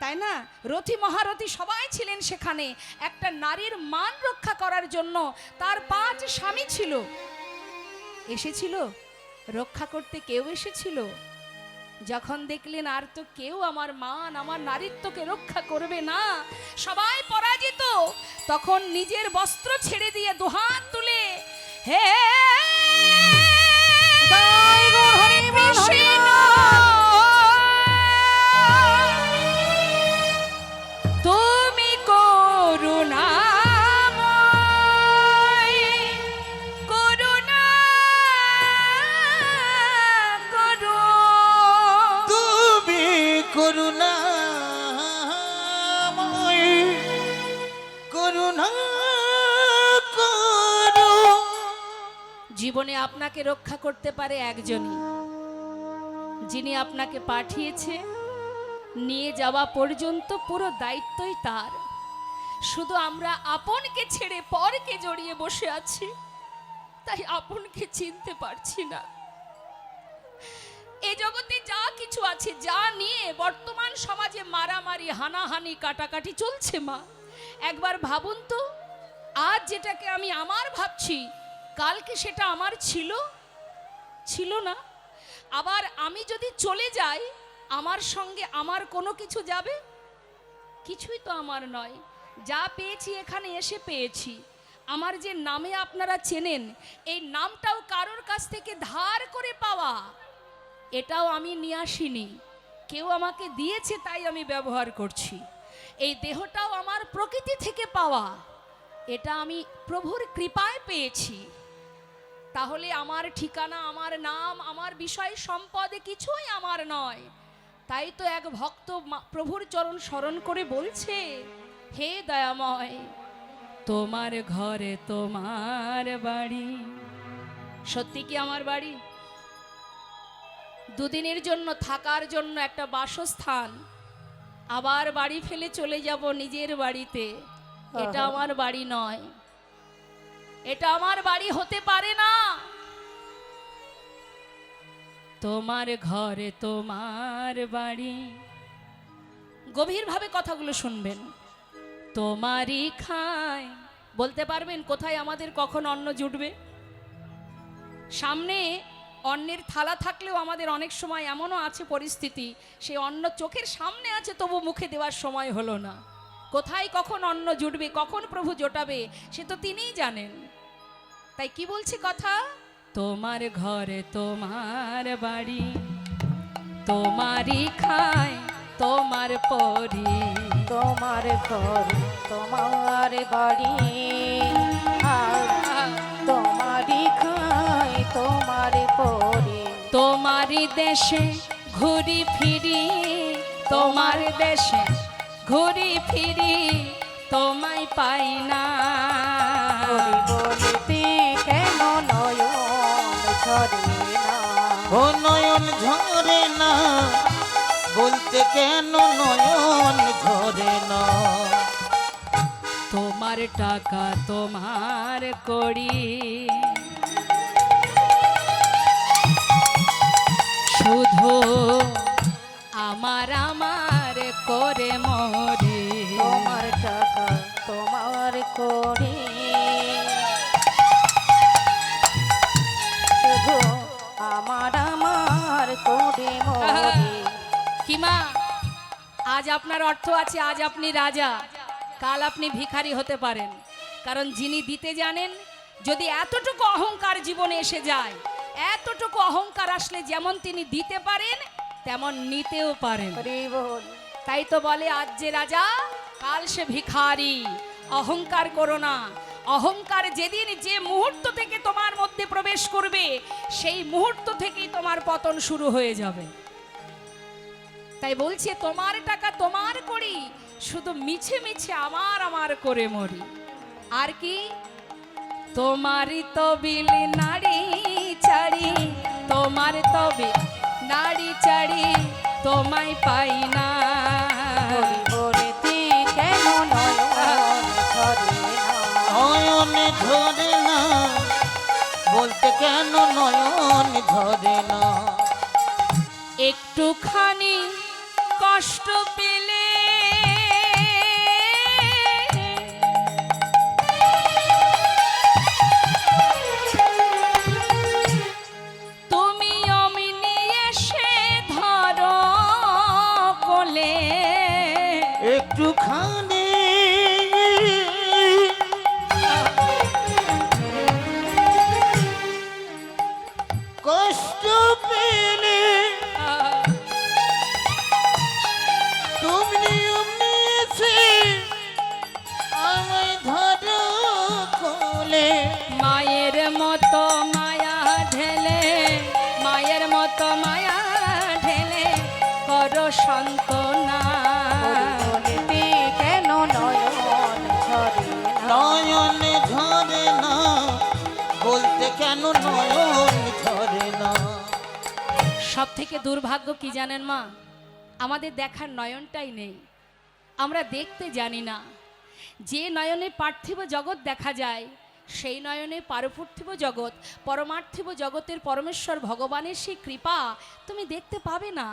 তাই না? রথী মহারথী সবাই ছিলেন সেখানে। একটা নারীর মান রক্ষা করার জন্য তার 5 স্বামী ছিল। এসেছিল রক্ষা করতে, কেউ এসেছিল? যখন দেখলেন আর তো কেউ আমার মান, আমার নারীত্বকে রক্ষা করবে না, সবাই পরাজিত, তখন নিজের বস্ত্র ছেড়ে দিয়ে দুহাত তুলে, হে কৃষ্ণ, তুমি করুণাময়, করুণা করো, তুমি করুণাময়, করুণা করো। জীবনে আপনাকে রক্ষা করতে পারে একজনই, যিনি আপনাকে পাঠিয়েছে, নিয়ে যাওয়া পর্যন্ত পুরো দায়িত্বই তার। শুধু আমরা আপনকে ছেড়ে পরকে জড়িয়ে বসে আছি, তাই আপনকে চিনতে পারছি না। এই জগতে যা কিছু আছে, যা নিয়ে বর্তমান সমাজে মারামারি, হানাহানি, কাটাকাটি চলছে মা, একবার ভাবুন তো, আজ যেটাকে আমি আমার ভাবছি, কালকে সেটা আমার ছিল ছিল না। আবার আমি যদি চলে যাই, আমার সঙ্গে আমার কোনো কিছু যাবে? কিছুই তো আমার নয়। যা পেয়েছি এখানে এসে পেয়েছি। আমার যে নামে আপনারা চেনেন, এই নামটাও কারোর কাছ থেকে ধার করে পাওয়া, এটাও আমি নিয়ে আসিনি, কেউ আমাকে দিয়েছে, তাই আমি ব্যবহার করছি। এই দেহটাও আমার প্রকৃতি থেকে পাওয়া, এটা আমি প্রভুর কৃপায় পেয়েছি। তাহলে আমার ঠিকানা, আমার নাম, আমার বিষয় সম্পদে কিছুই আমার নয়। তাই তো এক ভক্ত প্রভুর চরণ স্মরণ করে বলছে, হে দয়াময়, তোমার ঘরে তোমার বাড়ি। সত্যি কি আমার বাড়ি? দুদিনের জন্য থাকার জন্য একটা বাসস্থান, আবার বাড়ি ফেলে চলে যাব নিজের বাড়িতে, এটা আমার বাড়ি নয়, এটা আমার বাড়ি হতে পারে না। তোমার ঘরে তোমার বাড়ি, গভীরভাবে কথাগুলো শুনবেন। তোমারই খায়, বলতে পারবেন কোথায় আমাদের কখন অন্ন জুটবে? সামনে অন্নের থালা থাকলেও আমাদের অনেক সময় এমনও আছে পরিস্থিতি, সেই অন্ন চোখের সামনে আছে, তবু মুখে দেওয়ার সময় হলো না। কোথায় কখন অন্ন জুটবে, কখন প্রভু জোটাবে, সে তো তিনিই জানেন। তাই কি বলছি কথা, তোমার ঘরে তোমার বাড়ি, তোমারই খায় তোমার পরি, তোমার ঘর তোমার বাড়ি, আর তোমারই খাই তোমার পরে। তোমারই দেশে ঘুরি ফিরি, তোমার দেশে ঘুরি ফিরি, তোমায় পাই না। বলিতে কেন নয়ন ঝরে না, ও নয়ন ঝরে না, বলতে কেন নয়ন ঝরে না। তোমার টাকা তোমার করি, শুধু আমার আমার করে মরে। তোমার টাকা তোমার করি, শুধু আমার আমার করে মরি। কি মা, আজ আপনার অর্থ আছে, আজ আপনি রাজা, কাল আপনি ভিখারি হতে পারেন। কারণ যিনি দিতে জানেন, যদি এতটুকু অহংকার জীবনে এসে যায়, এতটুকু অহংকার আসলে যেমন তিনি দিতে পারেন, তেমন নিতেও পারেন। হরি বল। তাই তো বলে, আজ যে রাজা কাল সে ভিখারি। অহংকার করো না। অহংকার যেদিন যে মুহূর্ত থেকে তোমার মধ্যে প্রবেশ করবে, সেই মুহূর্ত থেকেই তোমার পতন শুরু হয়ে যাবে। তাই বলছে, তোমার টাকা তোমার করি, শুধু মিছে মিছে আমার আমার করে মরি। আর কি, তোমারই তবিল নাড়ি চাড়ি, তোমার তবে নাড়ি চারি তোমায় পাই না। হরি বলতে কেন নয়ন ঝরে না? নয়নে ঝরে না, বলতে কেন নয়ন ঝরে না? একটুখানি কষ্ট পেলে তুমি অমনি এসে ধরো কোলে। একটুখানি কষ্ট পেলে তুমি অমনি এসে আমায় ধরো কোলে। মায়ের মতো মায়া ঢেলে, মায়ের মতো মায়া ঢেলে করো সান্ত্বনা। হরি বলতে কেন নয়ন ঝরে না? নয়নে ঝরে না, বলতে কেন নয়ন ঝরে না? সব থেকে দুর্ভাগ্য কি জানেন মা? আমাদের দেখার নয়নটাই নেই, আমরা দেখতে জানি না। যে নয়নে পার্থিব জগৎ দেখা যায়, সেই নয়নে পারপার্থিব জগৎ, পরমার্থিব জগতের পরমেশ্বর ভগবানের সেই কৃপা তুমি দেখতে পাবে না।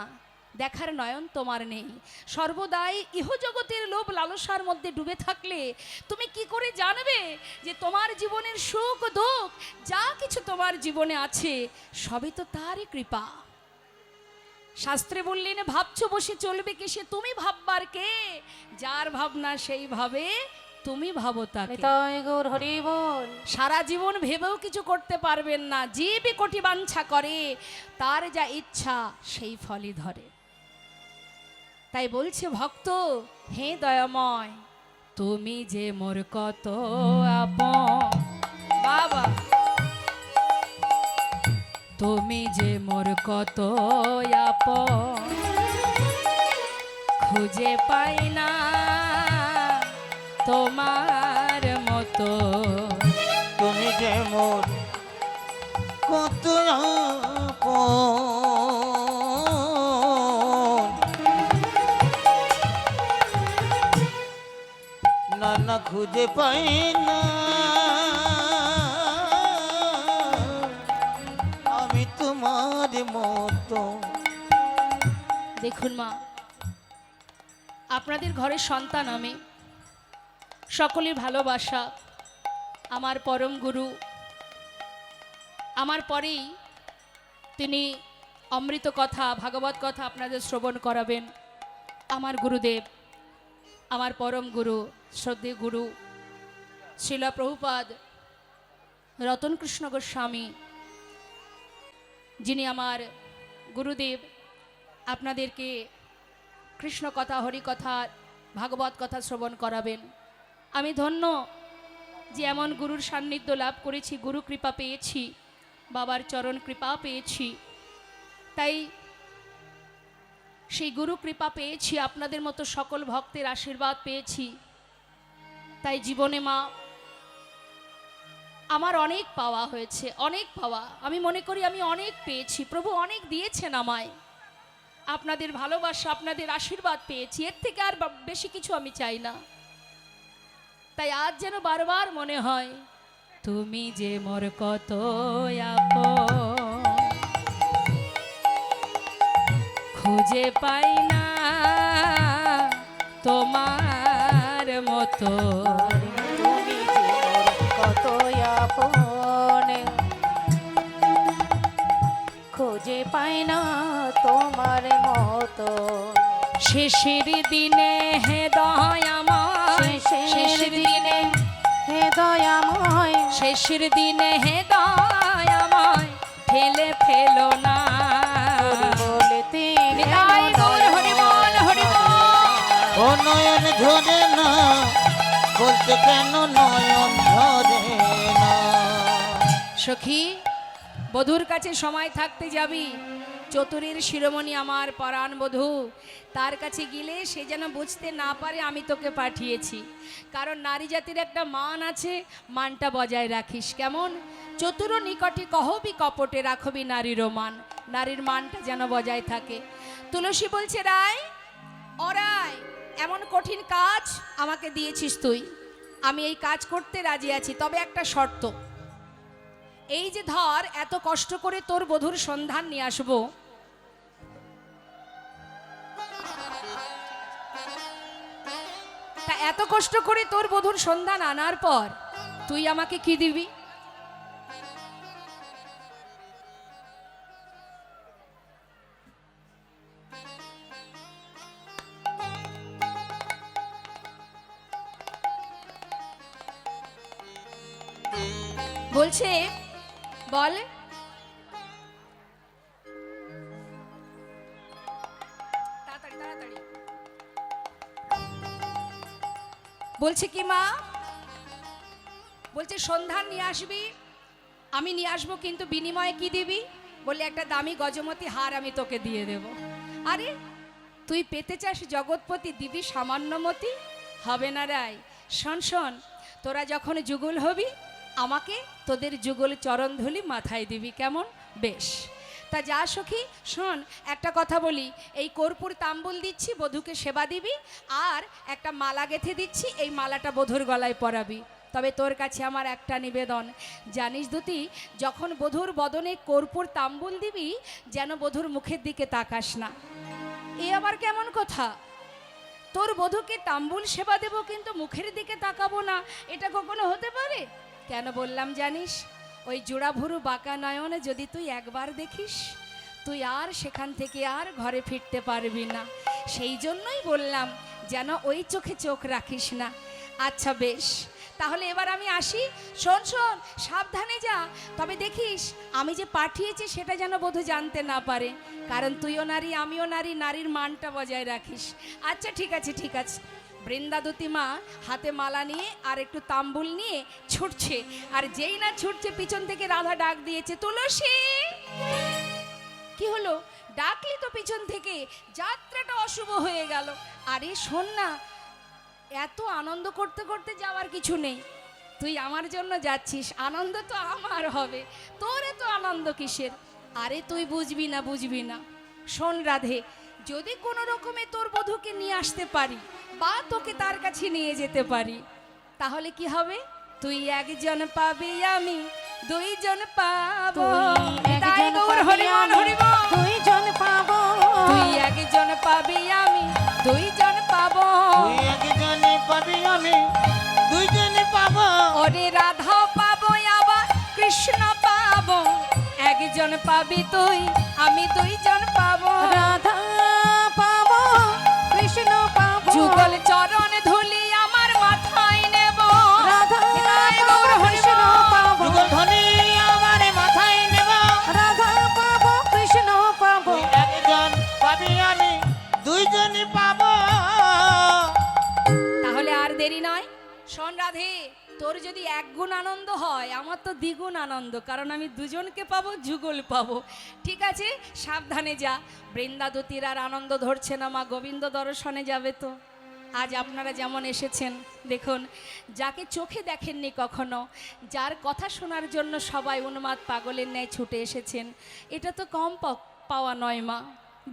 দেখার নয়ন তোমার নেই। সর্বদাই ইহজগতের লোভ লালসার মধ্যে ডুবে থাকলে তুমি কি করে জানবে যে তোমার জীবনের সুখ দুঃখ যা কিছু তোমার জীবনে আছে সবই তো তারই কৃপা। শাস্ত্রে বললেন, ভাবছো বসে চলবে কি সে তুমি ভাববার কে? যার ভাবনা সেই ভাবে, তুমি ভাবো তাকে। নিতাই গৌর হরি বল। সারা জীবন ভেবেও কিছু করতে পারবেন না। জীবই কোটি বাঞ্ছা করে, তার যা ইচ্ছা সেই ফলই ধরে। তাই বলছে ভক্ত, হে দয়াময়, তুমি যে মোর কত আপন। বাবা, তুমি যে মোর কত আপন, খুঁজে পাই না তোমার মতো। তুমি যে মোর কত আপন, না না খুঁজে পাই না আমি তোমার মতো। দেখুন মা, আপনাদের ঘরের সন্তান আমি, সকলের ভালোবাসা আমার পরম গুরু। আমার পরেই তিনি অমৃত কথা, ভাগবত কথা আপনাদের শ্রবণ করাবেন আমার গুরুদেব, আমার পরম গুরু, শ্রদ্ধেয় গুরু শ্রীলা প্রভুপাদ রতন কৃষ্ণ গোস্বামী, যিনি আমার গুরুদেব। আপনাদেরকে কৃষ্ণ কথা, হরি কথা, ভাগবত কথা শ্রবণ করাবেন। আমি ধন্য যে এমন গুরুর সান্নিধ্য লাভ করেছি, গুরু কৃপা পেয়েছি, বাবার চরণ কৃপা পেয়েছি। তাই সেই গুরু কৃপা পেয়েছি, আপনাদের মতো সকল ভক্তের আশীর্বাদ পেয়েছি। তাই জীবনে মা আমার অনেক পাওয়া হয়েছে, অনেক পাওয়া। আমি মনে করি আমি অনেক পেয়েছি, প্রভু অনেক দিয়েছেন আমায়। আপনাদের ভালোবাসা, আপনাদের আশীর্বাদ পেয়েছি, এর থেকে আর বেশি কিছু আমি চাই না। তাই আজ যেন বারবার মনে হয়, তুমি যে মোর কত আপন, খুঁজে পাই না তোমার মতো। তুমি যে মোর কত আপন, খুঁজে পাই না তোমার মতো। শেষের দিনে হে দয়াময়, শেষের দিনে হে দয়াময়, শেষের দিনে হে দয়াময়, ফেলে ফেলো না। বলতে নিতাই গৌর হরি বল, হরি বল। ও নয়ন ঝরে না, বলতে কেন নয়ন ঝরে না? সখী, বধূর কাছে সময় থাকতে যাবি, চতুরের শিরোমণি আমার পরাণ বধূ, তার কাছে গেলে সে যেন বুঝতে না পারে আমি তোকে পাঠিয়েছি। কারণ নারী জাতির একটা মান আছে, মানটা বজায় রাখিস। কেমন? চতুর নিকটে কহবি কপটে রাখবি নারীর মান, নারীর মানটা যেন বজায় থাকে। তুলসী বলছে, রায় অরায়, এমন কঠিন কাজ আমাকে দিয়েছিস তুই, আমি এই কাজ করতে রাজি আছি, তবে একটা শর্ত। এই যে ধর এত কষ্ট করে তোর বধূর সন্ধান নিয়ে আসবো, তা এত কষ্ট করে তোর বধূর সন্ধান আনার পর তুই আমাকে কি দিবি? বলছে বল। তাড়াতাড়ি তাড়াতাড়ি। বলছে কি মা? বলছে সন্ধান নিয়ে আসবি, আমি নিয়ে আসবো, কিন্তু বিনিময়ে কি দিবি? বললে একটা দামি গজমতি হার আমি তোকে দিয়ে দেব। আরে তুই পেতে চাস জগৎপতি, দিবি সামান্যমতি? হবে না রায়। শোন শোন, তোরা যখন যুগল হবি আমাকে তোদের যুগল চরণধুলি মাথায় দিবি, কেমন? বেশ। তা যা সখী শোন, একটা কথা বলি, এই কর্পূর তাম্বুল দিচ্ছি, বধূকে সেবা দিবি, আর একটা মালা গেঁথে দিচ্ছি, এই মালাটা বধূর গলায় পরাবি। তবে তোর কাছে আমার একটা নিবেদন, জানিস দুতি, যখন বধূর বদনে কর্পূর তাম্বুল দিবি যেন বধূর মুখের দিকে তাকাস না। এ আবার কেমন কথা? তোর বধূকে তাম্বুল সেবা দেব কিন্তু মুখের দিকে তাকাবো না, এটা কখনো হতে পারে? কেন বললাম জানিস? ওই জোড়া ভুরু বাঁকা নয়নে যদি তুই একবার দেখিস, তুই আর সেখান থেকে আর ঘরে ফিরতে পারবি না। সেই জন্যই বললাম যেন ওই চোখে চোখ রাখিস না। আচ্ছা বেশ, তাহলে এবার আমি আসি। শোন শোন, সাবধানে যা, তবে দেখিস আমি যে পাঠিয়েছি সেটা যেন বধূ জানতে না পারে, কারণ তুইও নারী আমিও নারী, নারীর মানটা বজায় রাখিস। আচ্ছা ঠিক আছে ঠিক আছে। বৃন্দাদতী মা হাতে মালা নিয়ে আর একটু তাম্বুল নিয়ে ছুটছে, আর যেই না ছুটছে পিছন থেকে রাধা ডাক দিয়েছে, তুলসী। কি হলো? ডাকলি তো পিছন থেকে, যাত্রাটা অশুভ হয়ে গেল। আরে শোন না, এত আনন্দ করতে করতে যাওয়ার কিছু নেই, তুই আমার জন্য যাচ্ছিস, আনন্দ তো আমার হবে, তোর এত আনন্দ কিসের? আরে তুই বুঝবি না বুঝবি না। শোন রাধে, যদি কোনো রকমে তোর বধূকে নিয়ে আসতে পারি বা তোকে তার কাছে নিয়ে যেতে পারি, তাহলে কি হবে? তুই একজন পাবি, আমি দুইজন পাবো। তাই গৌর হরিবল হরিবল। দুইজন পাবো, তুই একজন পাবি, আমি দুইজন পাবো। তুই একজনে পাবি, আমি দুইজনে পাবো। ওরে রাধা পাবো আবার কৃষ্ণ পাবো, একজন পাবি তুই, আমি দুইজন পাবো। রাধা পাবো, কৃষ্ণ পাবো, যুগল চরণ ধুলি আমার মাথায় নেব। রাধা তাই গৌর পাবো, কৃষ্ণ হরিবল। পাবো, যুগল ধ্বনি আমার মাথায় নেব। রাধা পাবো, কৃষ্ণ পাবো। তুই একজন পাবি, আমি দুইজনে পাবো। তাহলে আর দেরি নয়, শোন রাধে, তোর যদি এক গুণ আনন্দ হয়, আমার তো দ্বিগুণ আনন্দ, কারণ আমি দুজনকে পাবো, যুগল পাবো। ঠিক আছে, সাবধানে যা। বৃন্দাদতীর আর আনন্দ ধরছে না, মা গোবিন্দ দর্শনে যাবে তো। আজ আপনারা যেমন এসেছেন, দেখুন, যাকে চোখে দেখেননি কখনো, যার কথা শোনার জন্য সবাই উন্মাদ পাগলের ন্যায় ছুটে এসেছেন, এটা তো কম পাওয়া নয় মা।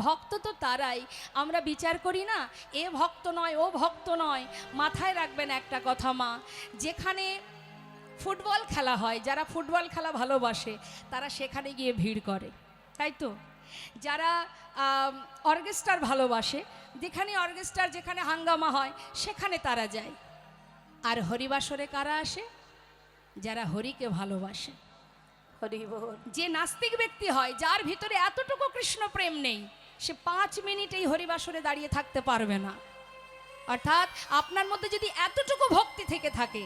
ভক্ত তো তারাই, আমরা বিচার করি না এ ভক্ত নয় ও ভক্ত নয়। মাথায় রাখবেন একটা কথা মা, যেখানে ফুটবল খেলা হয়, যারা ফুটবল খেলা ভালোবাসে তারা সেখানে গিয়ে ভিড় করে, তাই তো? যারা অর্কেস্ট্রার ভালোবাসে, যেখানে অর্কেস্ট্রার যেখানে হাঙ্গামা হয় সেখানে তারা যায়। আর হরিবাসরে কারা আসে? যারা হরিকে ভালোবাসে। হরি বল। যে নাস্তিক ব্যক্তি হয়, যার ভিতরে এতটুকু কৃষ্ণ প্রেম নেই, সে 5 মিনিট এই হরিবাসরে দাঁড়িয়ে থাকতে পারবে না। অর্থাৎ আপনার মধ্যে যদি এতটুকু ভক্তি থেকে থাকে,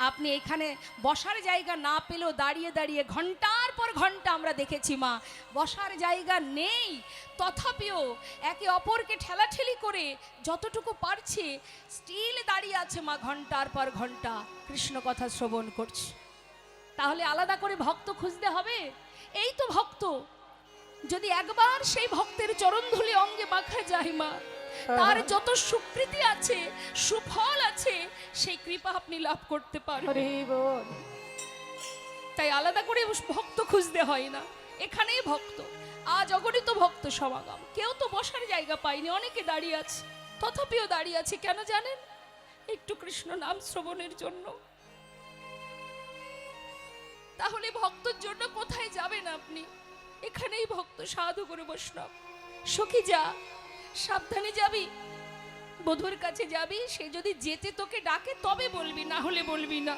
আপনি এখানে বসার জায়গা না পেলেও দাঁড়িয়ে দাঁড়িয়ে ঘন্টার পর ঘন্টা, আমরা দেখেছি মা, বসার জায়গা নেই তথাপিও একে অপরকে ঠেলাঠেলি করে যতটুকু পারছে স্টিল দাঁড়িয়ে আছে মা, ঘন্টার পর ঘন্টা কৃষ্ণ কথা শ্রবণ করছে। তাহলে আলাদা করে ভক্ত খুঁজতে হবে? এই তো ভক্ত, যদি একবার সেই ভক্তের চরণধুলি অঙ্গে মাখা যায় মা, তার যত সুকৃতি আছে, সুফল আছে, সেই কৃপা আপনি লাভ করতে পারবেন। হরি বল। তাই আলাদা করে ভক্ত খুঁজতে হয় না, এখানেই ভক্ত, আজ অগণিত ভক্ত সমাগম। কেউ তো বসার জায়গা পায়নি, অনেকে দাঁড়িয়ে আছে, তথাপিও দাঁড়িয়ে আছে কেন জানেন? একটু কৃষ্ণ নাম শ্রবণের জন্য। তাহলে ভক্তর জন্য কোথায় যাবেন আপনি? এখানেই ভক্ত, সাধু করে বৈষ্ণব। সখী যা, সাবধানে যাবি, বধুর কাছে যাবি, সে যদি যেতে তোকে ডাকে তবে বলবি, না হলে বলবি না।